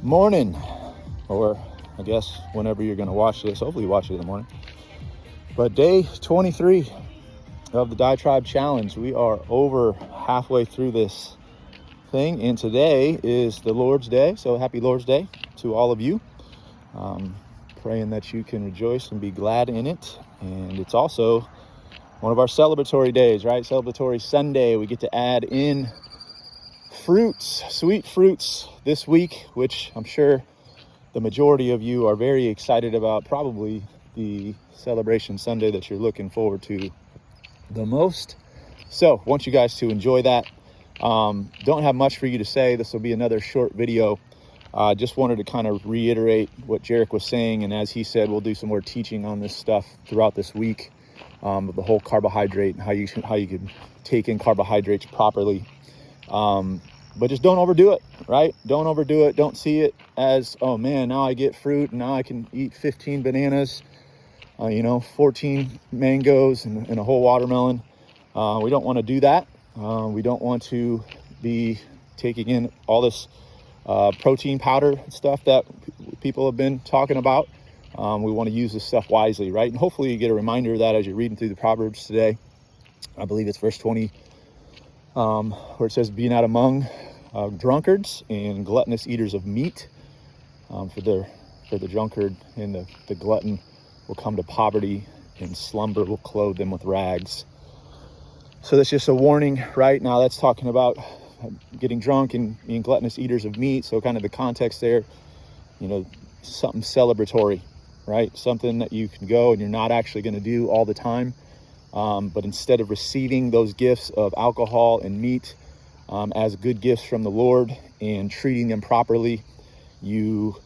Morning, or I guess whenever you're going to watch this. Hopefully you watch it in the morning. But day 23 of the Diatribe Challenge. We are over halfway through this thing, and today is the Lord's Day. So happy Lord's Day to all of you. Praying that you can rejoice and be glad in it. And it's also one of our celebratory days, right? Celebratory Sunday. We get to add in fruits, sweet fruits this week, which I'm sure the majority of you are very excited about. Probably the celebration Sunday that you're looking forward to the most. So I want you guys to enjoy that. Don't have much for you to say. This will be another short video. Just wanted to kind of reiterate what Jarek was saying, and as he said, we'll do some more teaching on this stuff throughout this week, of the whole carbohydrate and how you can take in carbohydrates properly. But just don't overdo it, right? Don't overdo it. Don't see it as, oh man, now I get fruit and now I can eat 15 bananas, 14 mangoes and a whole watermelon. We don't want to do that. We don't want to be taking in all this protein powder and stuff that people have been talking about. We want to use this stuff wisely, right? And hopefully you get a reminder of that as you're reading through the Proverbs today. I believe it's verse 20, where it says, "Be not among drunkards and gluttonous eaters of meat, for the drunkard and the glutton will come to poverty, and slumber will clothe them with rags." So that's just a warning, right? Now that's talking about getting drunk and being gluttonous eaters of meat. So kind of the context there, something celebratory, right? Something that you can go and you're not actually going to do all the time. But instead of receiving those gifts of alcohol and meat as good gifts from the Lord and treating them properly, you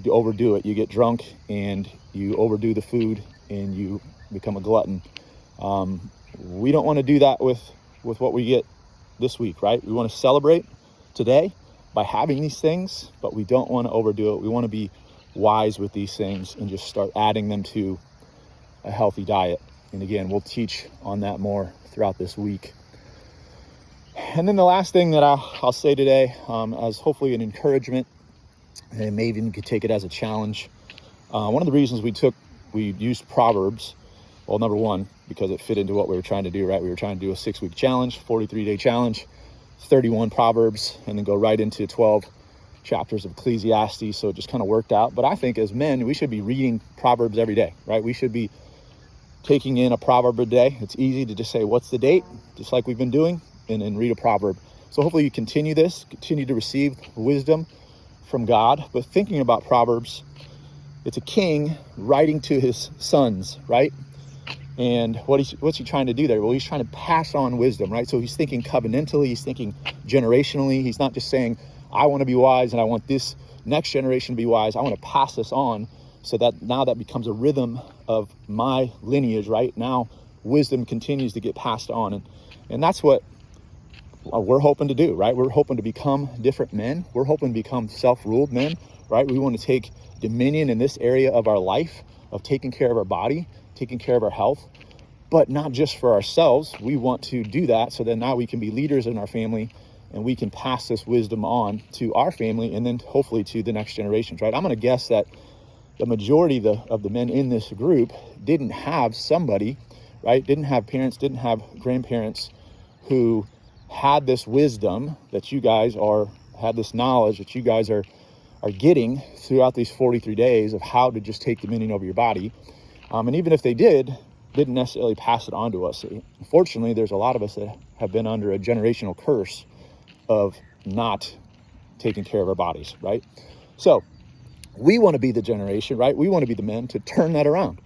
overdo it. You get drunk and you overdo the food and you become a glutton. We don't want to do that with what we get this week, right? We want to celebrate today by having these things, but we don't want to overdo it. We want to be wise with these things and just start adding them to a healthy diet. And again, we'll teach on that more throughout this week. And then the last thing that I'll say today, as hopefully an encouragement, and maybe you could take it as a challenge. One of the reasons we used Proverbs, well, number one, because it fit into what we were trying to do, right? We were trying to do a 6-week challenge, 43-day challenge, 31 Proverbs, and then go right into 12 chapters of Ecclesiastes. So it just kind of worked out. But I think as men, we should be reading Proverbs every day, right? We should be taking in a proverb a day. It's easy to just say, what's the date? Just like we've been doing, and read a proverb. So hopefully you continue to receive wisdom from God. But thinking about Proverbs, it's a king writing to his sons, right? And what's he trying to do there? Well, he's trying to pass on wisdom, right? So he's thinking covenantally, he's thinking generationally. He's not just saying, I want to be wise and I want this next generation to be wise. I want to pass this on so that now that becomes a rhythm of my lineage, right? Now wisdom continues to get passed on. And that's what we're hoping to do, right? We're hoping to become different men. We're hoping to become self-ruled men, right? We want to take dominion in this area of our life, of taking care of our body, taking care of our health, but not just for ourselves. We want to do that so that now we can be leaders in our family and we can pass this wisdom on to our family and then hopefully to the next generations, right? I'm going to guess that the majority of the men in this group didn't have somebody, right? Didn't have parents, didn't have grandparents who had this wisdom that you guys had this knowledge that you guys are getting throughout these 43 days of how to just take dominion over your body. And even if they didn't necessarily pass it on to us. Unfortunately, there's a lot of us that have been under a generational curse of not taking care of our bodies, right? So we want to be the generation, right? We want to be the men to turn that around,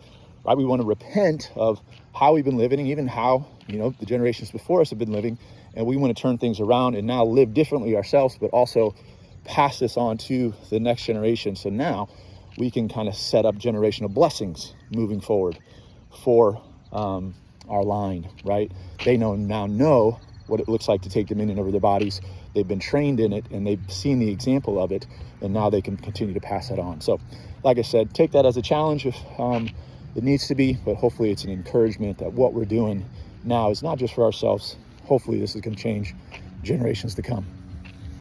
right? We want to repent of how we've been living, even how, the generations before us have been living, and we want to turn things around and now live differently ourselves, but also pass this on to the next generation. So now we can kind of set up generational blessings moving forward for our line, right? They now know what it looks like to take dominion over their bodies. They've been trained in it and they've seen the example of it, and now they can continue to pass that on. So like I said, take that as a challenge if it needs to be, but hopefully it's an encouragement that what we're doing now is not just for ourselves. Hopefully this is going to change generations to come.